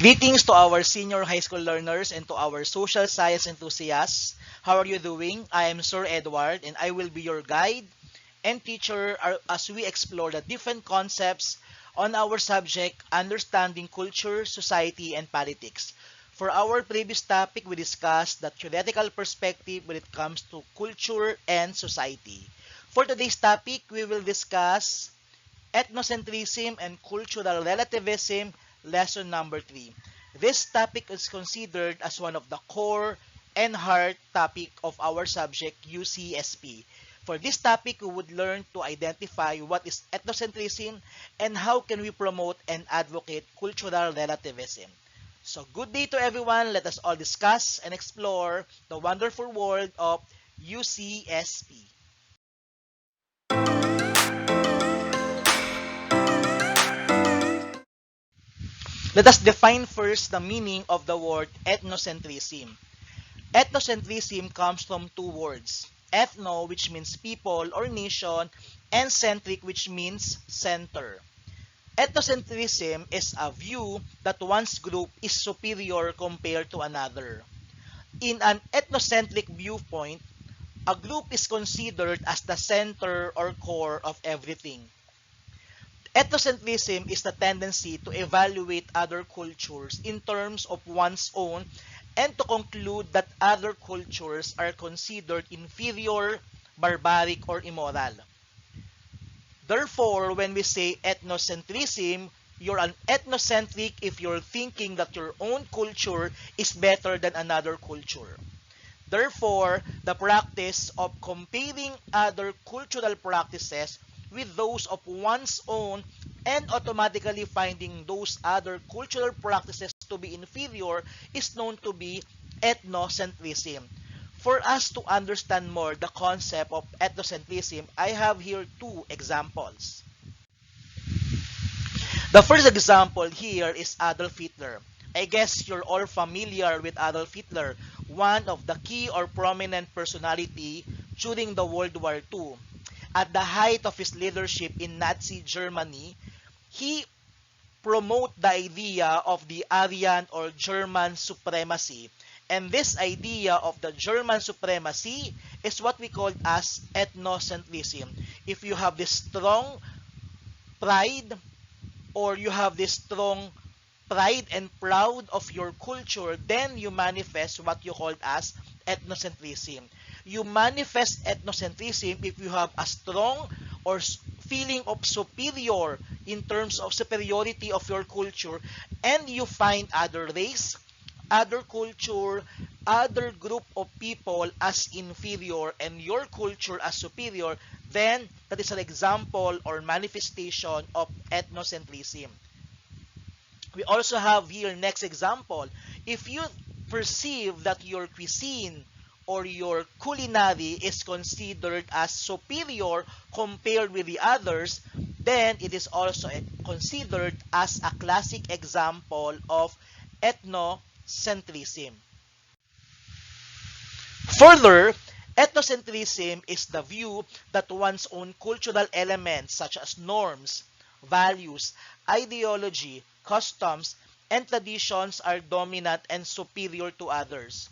Greetings to our senior high school learners and to our social science enthusiasts. How are you doing? I am Sir Edward and I will be your guide and teacher as we explore the different concepts on our subject, understanding culture, society, and politics. For our previous topic, we discussed the theoretical perspective when it comes to culture and society. For today's topic, we will discuss ethnocentrism and cultural relativism, lesson number 3. This topic is considered as one of the core and heart topic of our subject UCSP. For this topic, we would learn to identify what is ethnocentrism and how can we promote and advocate cultural relativism. So good day to everyone. Let us all discuss and explore the wonderful world of UCSP. Let us define first the meaning of the word ethnocentrism. Ethnocentrism comes from two words. Ethno, which means people or nation, and centric, which means center. Ethnocentrism is a view that one's group is superior compared to another. In an ethnocentric viewpoint, a group is considered as the center or core of everything. Ethnocentrism is the tendency to evaluate other cultures in terms of one's own and to conclude that other cultures are considered inferior, barbaric, or immoral. Therefore, when we say ethnocentrism, you're an ethnocentric if you're thinking that your own culture is better than another culture. Therefore, the practice of comparing other cultural practices with those of one's own and automatically finding those other cultural practices to be inferior is known to be ethnocentrism. For us to understand more the concept of ethnocentrism, I have here two examples. The first example here is Adolf Hitler. I guess you're all familiar with Adolf Hitler, one of the key or prominent personality during the World War II. At the height of his leadership in Nazi Germany, he promoted the idea of the Aryan or German supremacy. And this idea of the German supremacy is what we call as ethnocentrism. If you have this strong pride or you have this strong pride and proud of your culture, then you manifest what you call as ethnocentrism. You manifest ethnocentrism if you have a strong or feeling of superior in terms of superiority of your culture and you find other race, other culture, other group of people as inferior and your culture as superior, then that is an example or manifestation of ethnocentrism. We also have here next example. If you perceive that your cuisine or your culinary is considered as superior compared with the others, then it is also considered as a classic example of ethnocentrism. Further, ethnocentrism is the view that one's own cultural elements such as norms, values, ideology, customs, and traditions are dominant and superior to others.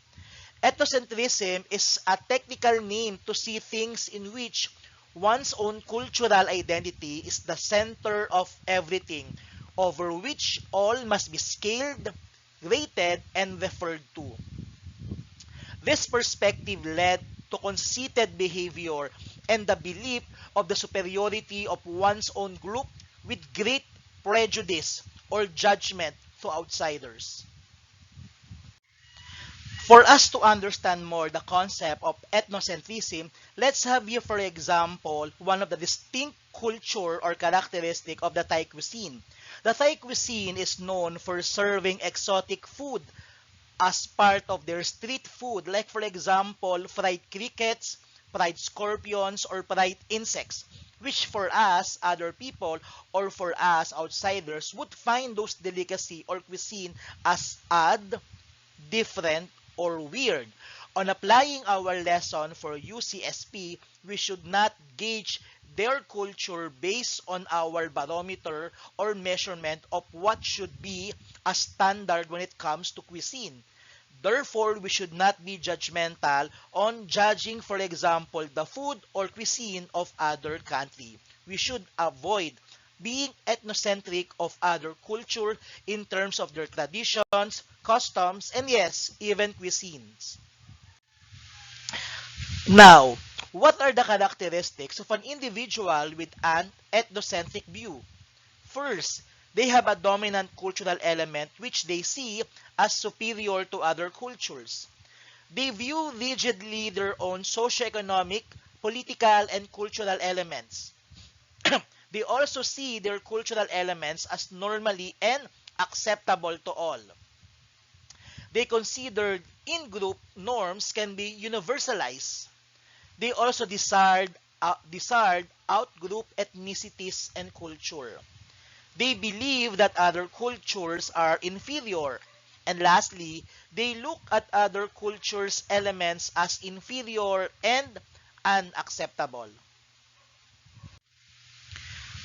Ethnocentrism is a technical name to see things in which one's own cultural identity is the center of everything, over which all must be scaled, rated, and referred to. This perspective led to conceited behavior and the belief of the superiority of one's own group with great prejudice or judgment to outsiders. For us to understand more the concept of ethnocentrism, let's have here, for example, one of the distinct culture or characteristic of the Thai cuisine. The Thai cuisine is known for serving exotic food as part of their street food, like for example, fried crickets, fried scorpions, or fried insects, which for us, other people, or for us, outsiders, would find those delicacy or cuisine as odd, different, or weird. On applying our lesson for UCSP, we should not gauge their culture based on our barometer or measurement of what should be a standard when it comes to cuisine. Therefore, we should not be judgmental on judging, for example, the food or cuisine of other country. We should avoid being ethnocentric of other culture in terms of their traditions, customs, and yes, even cuisines. Now, what are the characteristics of an individual with an ethnocentric view? First, they have a dominant cultural element which they see as superior to other cultures. They view rigidly their own socioeconomic, political, and cultural elements. They also see their cultural elements as normally and acceptable to all. They consider in-group norms can be universalized. They also desired out-group ethnicities and culture. They believe that other cultures are inferior. And lastly, they look at other cultures' elements as inferior and unacceptable.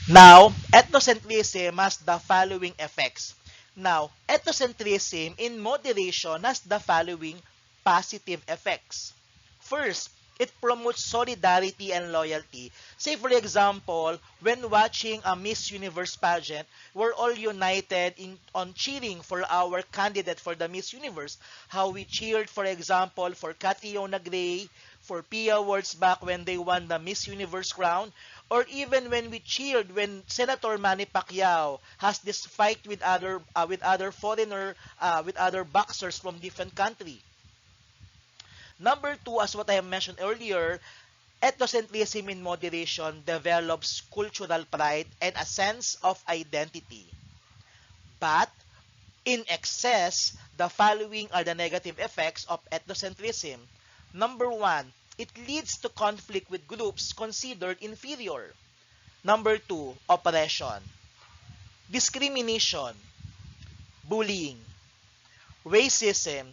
Now, ethnocentrism has the following effects. Now, ethnocentrism in moderation has the following positive effects. First, it promotes solidarity and loyalty. Say for example, when watching a Miss Universe pageant, we're all united on cheering for our candidate for the Miss Universe. How we cheered, for example, for Catriona Gray, for Pia Awards back when they won the Miss Universe crown, or even when we cheered when Senator Manny Pacquiao has this fight with other foreigner with other boxers from different country. Number two, as what I have mentioned earlier, ethnocentrism in moderation develops cultural pride and a sense of identity. But in excess, the following are the negative effects of ethnocentrism. Number one, it leads to conflict with groups considered inferior. Number two, oppression, discrimination, bullying, racism,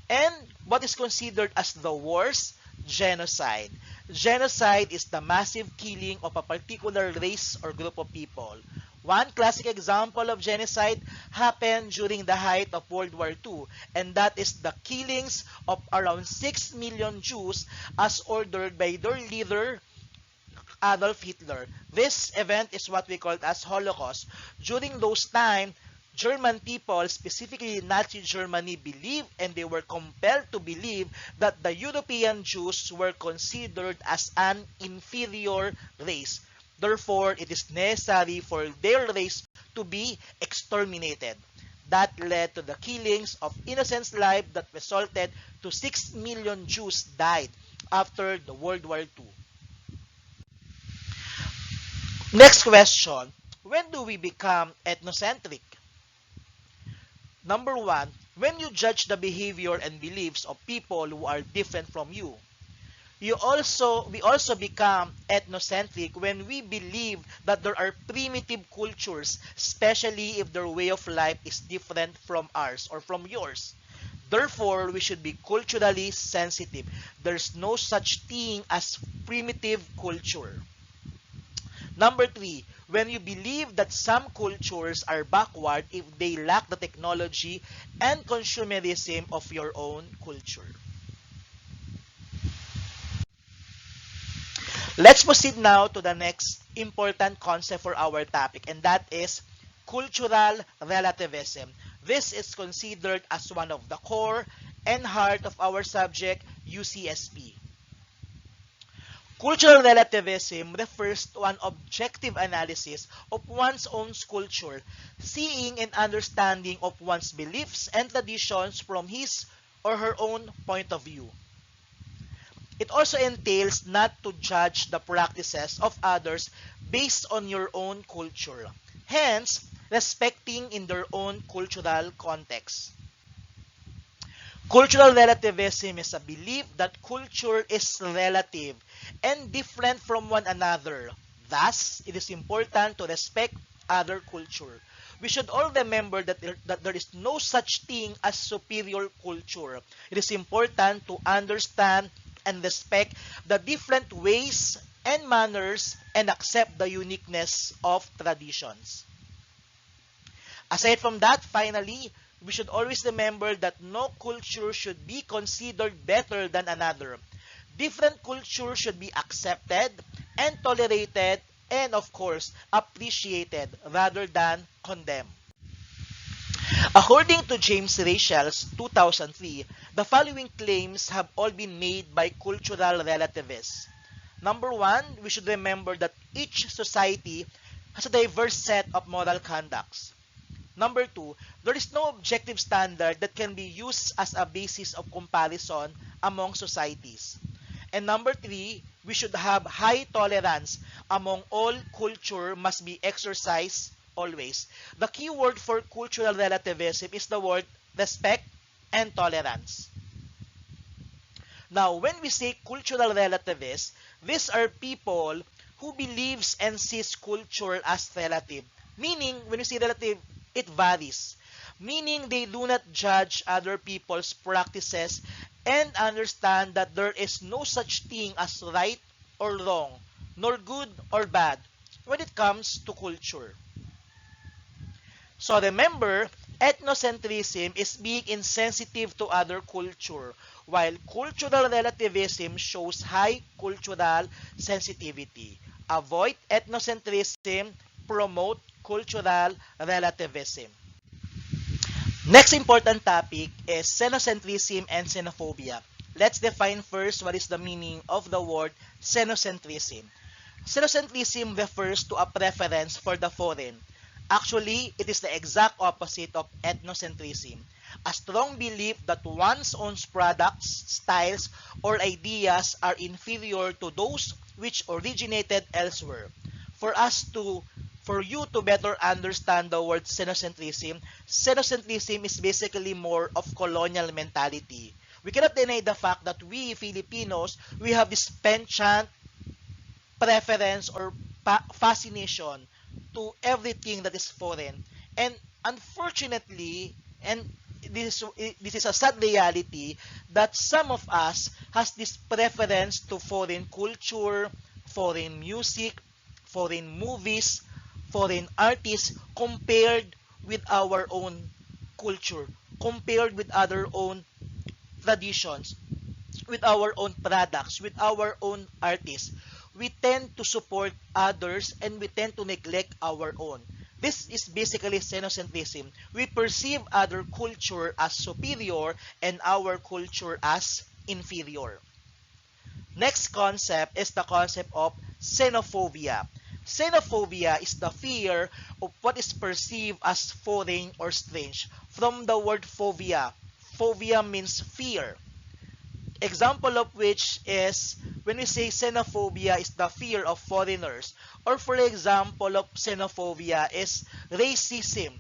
and what is considered as the worst, genocide. Genocide is the massive killing of a particular race or group of people. One classic example of genocide happened during the height of World War II, and that is the killings of around 6 million Jews as ordered by their leader, Adolf Hitler. This event is what we call as Holocaust. During those times, German people, specifically Nazi Germany, believed and they were compelled to believe that the European Jews were considered as an inferior race. Therefore, it is necessary for their race to be exterminated. That led to the killings of innocent lives that resulted to 6 million Jews died after the World War II. Next question, when do we become ethnocentric? Number one, when you judge the behavior and beliefs of people who are different from you. We also become ethnocentric when we believe that there are primitive cultures, especially if their way of life is different from ours or from yours. Therefore, we should be culturally sensitive. There's no such thing as primitive culture. Number three, when you believe that some cultures are backward if they lack the technology and consumerism of your own culture. Let's proceed now to the next important concept for our topic, and that is cultural relativism. This is considered as one of the core and heart of our subject, UCSP. Cultural relativism refers to an objective analysis of one's own culture, seeing and understanding of one's beliefs and traditions from his or her own point of view. It also entails not to judge the practices of others based on your own culture, hence respecting in their own cultural context. Cultural relativism is a belief that culture is relative and different from one another. Thus, it is important to respect other culture. We should all remember that there is no such thing as superior culture. It is important to understand and respect the different ways and manners and accept the uniqueness of traditions. Aside from that, finally, we should always remember that no culture should be considered better than another. Different cultures should be accepted and tolerated and, of course, appreciated rather than condemned. According to James Rachel's 2003, the following claims have all been made by cultural relativists. Number one, we should remember that each society has a diverse set of moral conducts. Number two, there is no objective standard that can be used as a basis of comparison among societies. And number three, we should have high tolerance among all culture must be exercised always. The key word for cultural relativism is the word respect and tolerance. Now, when we say cultural relativists, these are people who believes and sees culture as relative. Meaning, when you say relative, it varies. Meaning, they do not judge other people's practices and understand that there is no such thing as right or wrong, nor good or bad when it comes to culture. So remember, ethnocentrism is being insensitive to other culture, while cultural relativism shows high cultural sensitivity. Avoid ethnocentrism, promote cultural relativism. Next important topic is xenocentrism and xenophobia. Let's define first what is the meaning of the word xenocentrism. Xenocentrism refers to a preference for the foreign. Actually, it is the exact opposite of ethnocentrism, a strong belief that one's own products, styles, or ideas are inferior to those which originated elsewhere. For you to better understand the word xenocentrism, xenocentrism is basically more of colonial mentality. We cannot deny the fact that we Filipinos, we have this penchant preference or fascination to everything that is foreign. And unfortunately, and this is a sad reality, that some of us has this preference to foreign culture, foreign music, foreign movies, foreign artists compared with our own culture, compared with our own traditions, with our own products, with our own artists. We tend to support others and we tend to neglect our own. This is basically xenocentrism. We perceive other culture as superior and our culture as inferior. Next concept is the concept of xenophobia. Xenophobia is the fear of what is perceived as foreign or strange. From the word phobia. Phobia means fear. Example of which is when we say xenophobia is the fear of foreigners. Or for example of xenophobia is racism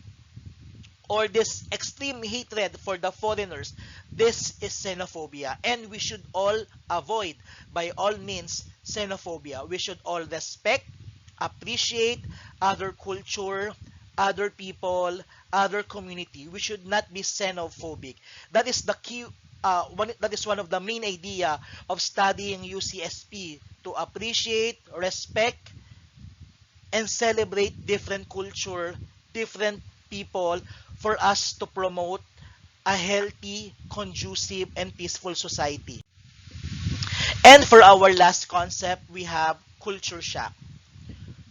or this extreme hatred for the foreigners. This is xenophobia and we should all avoid by all means xenophobia. We should all respect, appreciate other culture, other people, other community. We should not be xenophobic. That is the key. That is one of the main idea of studying UCSP, to appreciate, respect, and celebrate different culture, different people, for us to promote a healthy, conducive, and peaceful society. And for our last concept, we have culture shock.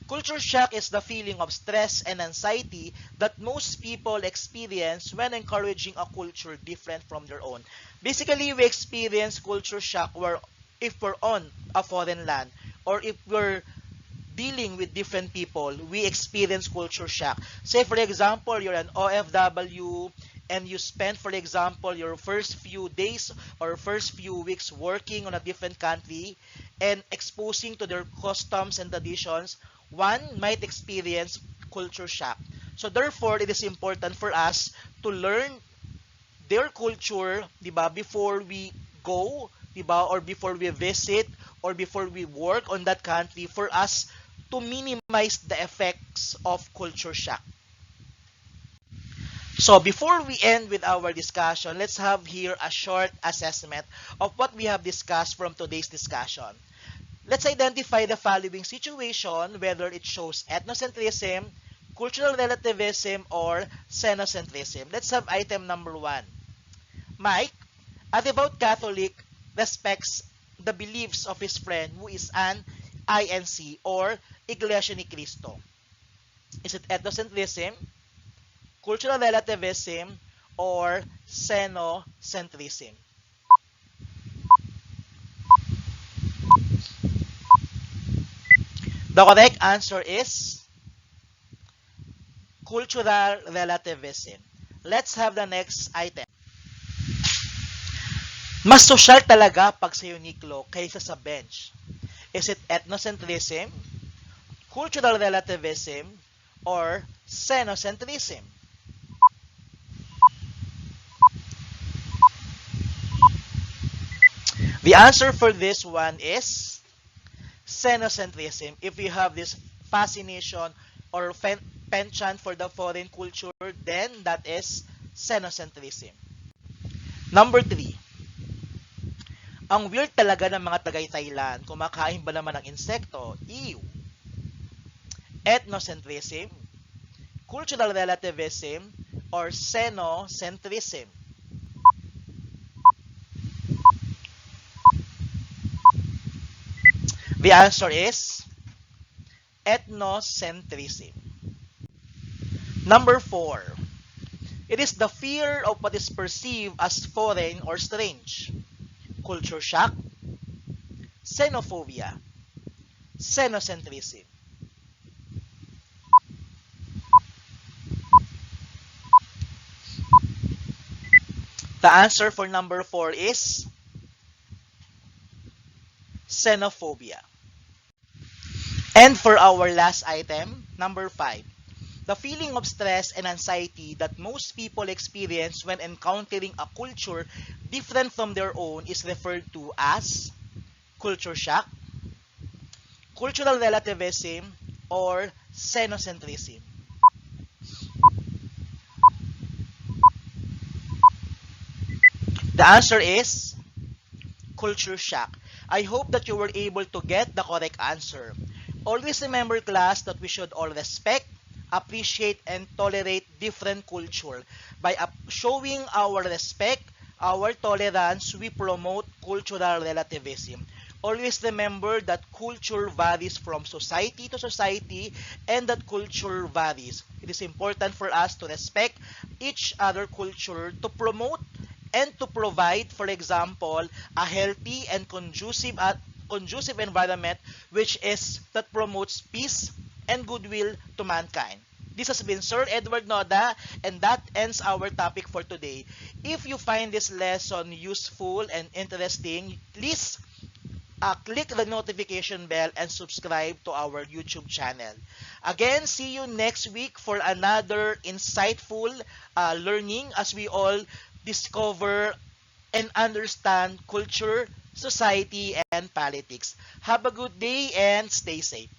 Culture shock is the feeling of stress and anxiety that most people experience when encouraging a culture different from their own. Basically, we experience culture shock where if we're on a foreign land or if we're dealing with different people, we experience culture shock. Say for example, you're an OFW and you spend, for example, your first few days or first few weeks working on a different country and exposing to their customs and traditions, one might experience culture shock. So therefore, it is important for us to learn their culture, 'di ba, before we go, 'di ba, or before we visit or before we work on that country, for us to minimize the effects of culture shock. So before we end with our discussion, let's have here a short assessment of what we have discussed from today's discussion. Let's identify the following situation, whether it shows ethnocentrism, cultural relativism, or xenocentrism. Let's have item number 1. Mike, a devout Catholic, respects the beliefs of his friend who is an INC or Iglesia ni Cristo. Is it ethnocentrism, cultural relativism, or xenocentrism? The correct answer is cultural relativism. Let's have the next item. Mas social talaga pag sa Uniqlo kaysa sa bench. Is it ethnocentrism, cultural relativism, or xenocentrism? The answer for this one is xenocentrism. If you have this fascination or penchant for the foreign culture, then that is xenocentrism. Number 3. Ang weird talaga ng mga Tagay-Thailand. Kumakain ba naman ng insekto? Ew. Ethnocentrism, cultural relativism, or xenocentrism? The answer is ethnocentrism. Number 4. It is the fear of what is perceived as foreign or strange. Culture shock, xenophobia, xenocentrism. The answer for number 4 is xenophobia. And for our last item, number 5. The feeling of stress and anxiety that most people experience when encountering a culture different from their own is referred to as culture shock, cultural relativism, or xenocentrism. The answer is culture shock. I hope that you were able to get the correct answer. Always remember, class, that we should all respect, appreciate, and tolerate different culture. By showing our respect, our tolerance, we promote cultural relativism. Always remember that culture varies from society to society and that culture varies. It is important for us to respect each other culture, to promote and to provide, for example, a healthy and conducive environment that promotes peace and goodwill to mankind. This has been Sir Edward Noda, and that ends our topic for today. If you find this lesson useful and interesting, please click the notification bell and subscribe to our YouTube channel. Again, see you next week for another insightful learning as we all discover and understand culture, society, and politics. Have a good day and stay safe.